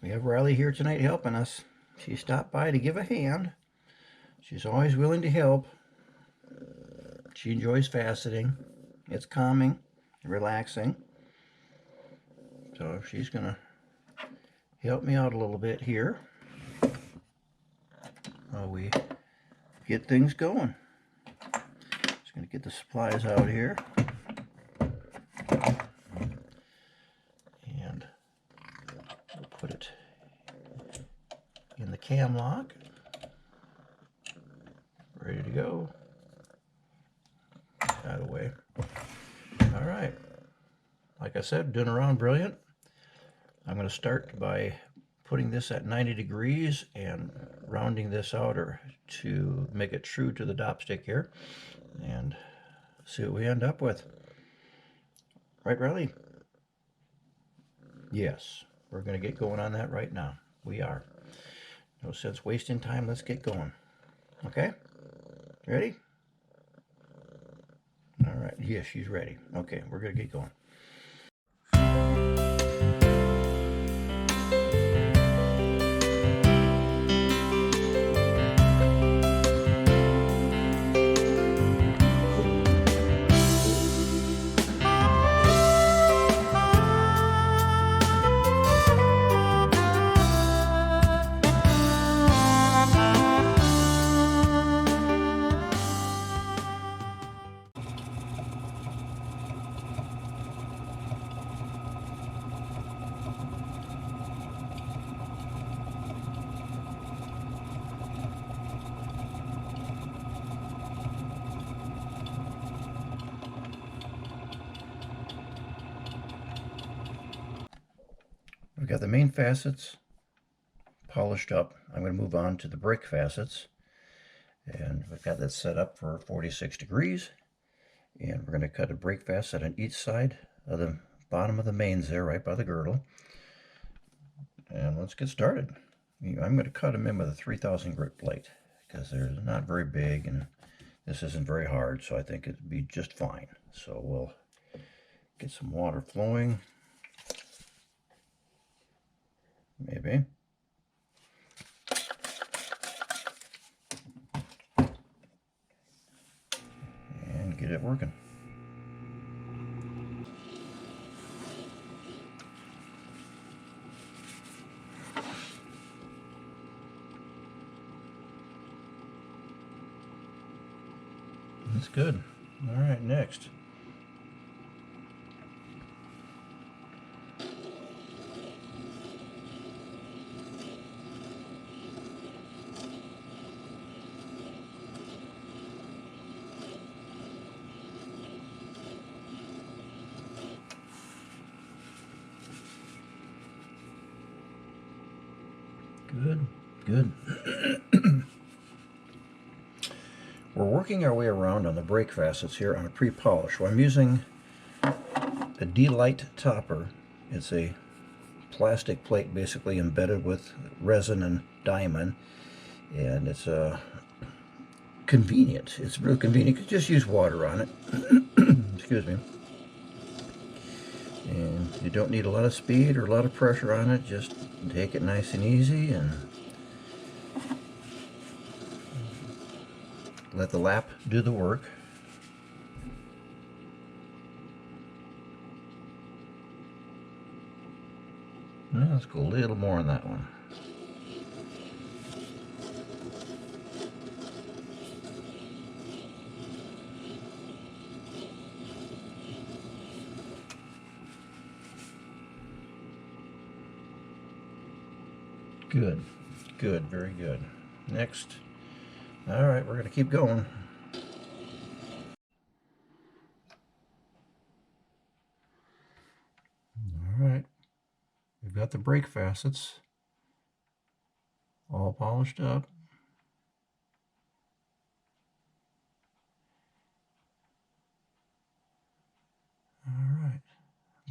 We have Riley here tonight helping us. She stopped by to give a hand. She's always willing to help. She enjoys faceting. It's calming, relaxing. So she's going to help me out a little bit here while we get things going. Just going to get the supplies out here. And we'll put it in the cam lock. Ready to go. Out of the way. All right. Like I said, doing around brilliant. I'm going to start by putting this at 90 degrees and rounding this outer to make it true to the dopstick here, and see what we end up with. Right, Riley? Yes, we're going to get going on that right now. We are. No sense wasting time. Let's get going. Okay? Ready? All right. Yes, she's ready. Okay, we're going to get going. We've got the main facets polished up. I'm going to move on to the brake facets, and we've got that set up for 46 degrees, and we're going to cut a brake facet on each side of the bottom of the mains there, right by the girdle. And let's get started. I'm going to cut them in with a 3000 grit plate because they're not very big and this isn't very hard, so I think it'd be just fine. So we'll get some water flowing. Maybe. And get it working. That's good. All right, next. Good, good. We're working our way around on the brake facets here on a pre-polish. Well, I'm using a D-Lite topper. It's a plastic plate basically embedded with resin and diamond, and it's convenient. It's real convenient. You can just use water on it. Excuse me. And you don't need a lot of speed or a lot of pressure on it. Just take it nice and easy and let the lap do the work. Now let's go a little more on that one. Good, good, very good. Next. All right, we're going to keep going. All right, we've got the brake facets all polished up. All right,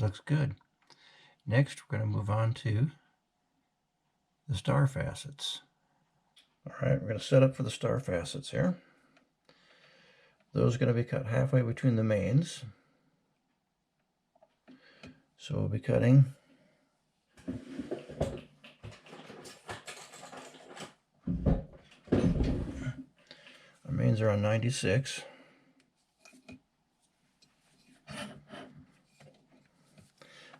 looks good. Next, we're going to move on to the star facets. All right, we're going to set up for the star facets here. Those are going to be cut halfway between the mains. So we'll be cutting mains are on 96.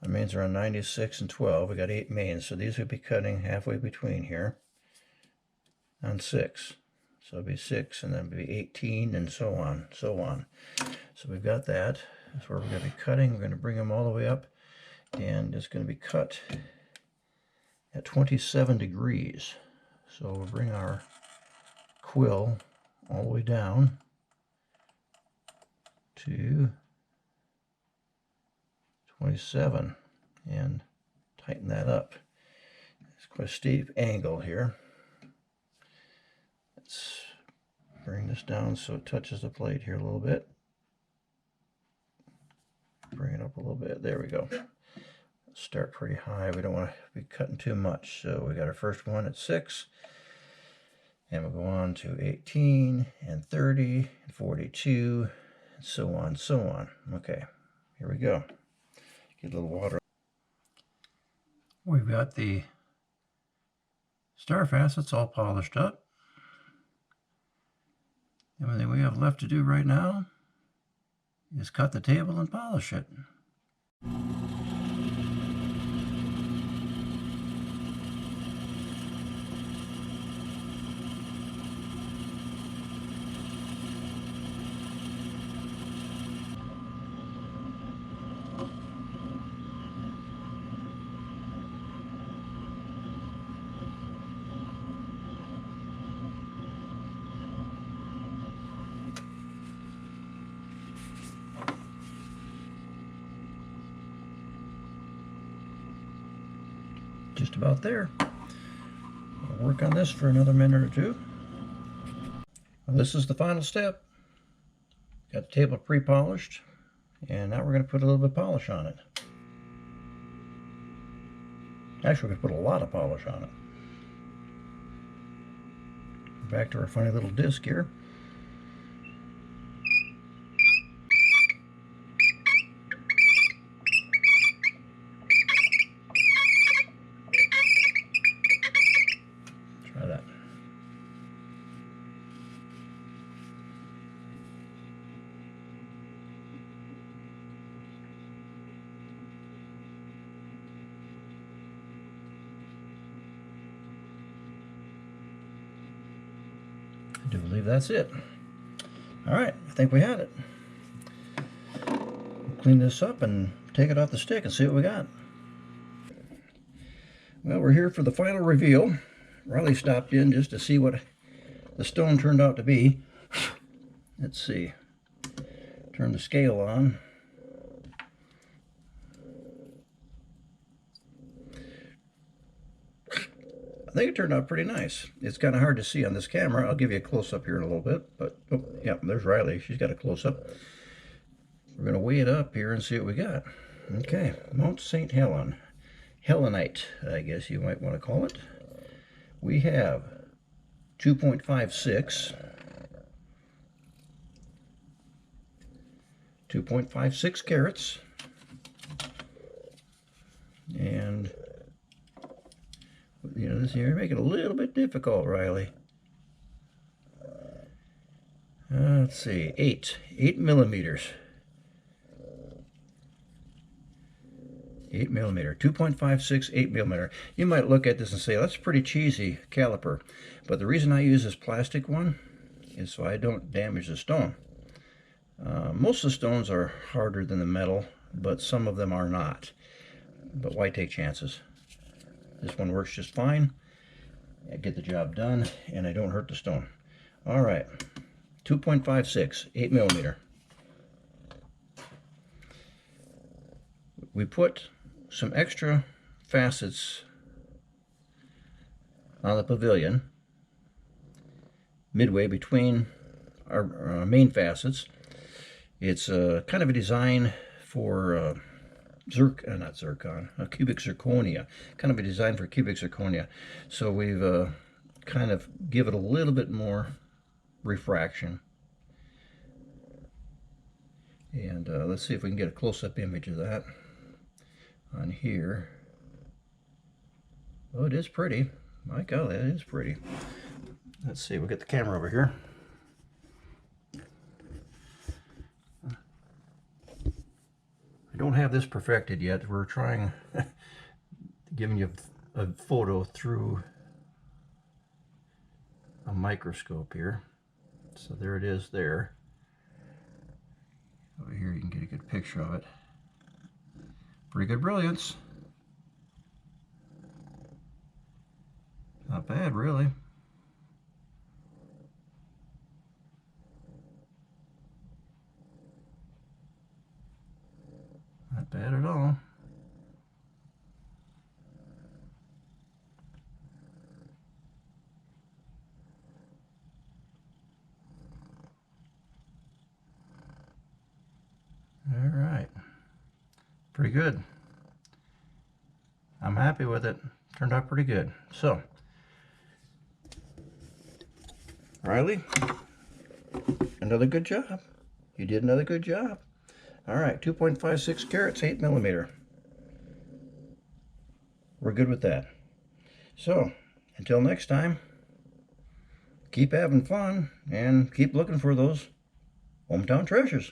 Our mains are on 96 and 12. We got 8 mains, so these would be cutting halfway between here on 6. So it'll be 6, and then it'll be 18, and so on, so on. So we've got that. That's where we're going to be cutting. We're going to bring them all the way up, and it's going to be cut at 27 degrees. So we'll bring our quill all the way down to 27 and tighten that up. It's quite a steep angle here. Let's bring this down so it touches the plate here a little bit. Bring it up a little bit. There we go. Start pretty high. We don't want to be cutting too much. So we got our first one at 6. And we'll go on to 18 and 30 and 42 and so on, so on. Okay, here we go. Get a little water. We've got the star facets all polished up. The only thing we have left to do right now is cut the table and polish it. Just about there. I'll work on this for another minute or two. Well, this is the final step. Got the table pre-polished, and now we're going to put a little bit of polish on it. Actually, we're going to put a lot of polish on it. Back to our funny little disc here. Try that. I do believe that's it. All right, I think we had it. Clean this up and take it off the stick and see what we got. Well, we're here for the final reveal. Riley stopped in just to see what the stone turned out to be. Let's see. Turn the scale on. I think it turned out pretty nice. It's kind of hard to see on this camera. I'll give you a close-up here in a little bit. But, oh, yeah, there's Riley. She's got a close-up. We're going to weigh it up here and see what we got. Okay, Mount St. Helen. Helenite, I guess you might want to call it. We have 2.56. 2.56 carats. And you know, this here, make it a little bit difficult, Riley. Let's see, 8 millimeters. 8 millimeter, 2.56, 8 millimeter. You might look at this and say, that's a pretty cheesy caliper. But the reason I use this plastic one is so I don't damage the stone. Most of the stones are harder than the metal, but some of them are not. But why take chances? This one works just fine. I get the job done, and I don't hurt the stone. All right, 2.56, 8 millimeter. We put some extra facets on the pavilion, midway between our main facets. It's kind of a design for cubic zirconia, kind of a design for cubic zirconia. So we've kind of give it a little bit more refraction. And let's see if we can get a close-up image of that on here. Oh, it is pretty. My God, that is pretty. Let's see, we'll get the camera over here. don't have this perfected yet. We're trying giving you a photo through a microscope here. So there it is there. Over here you can get a good picture of it. Pretty good brilliance. Not bad, really. Not bad at all. All right. Pretty good. I'm happy with it. Turned out pretty good. So, Riley, another good job. You did another good job. All right, 2.56 carats, 8mm. We're good with that. So, until next time, keep having fun and keep looking for those hometown treasures.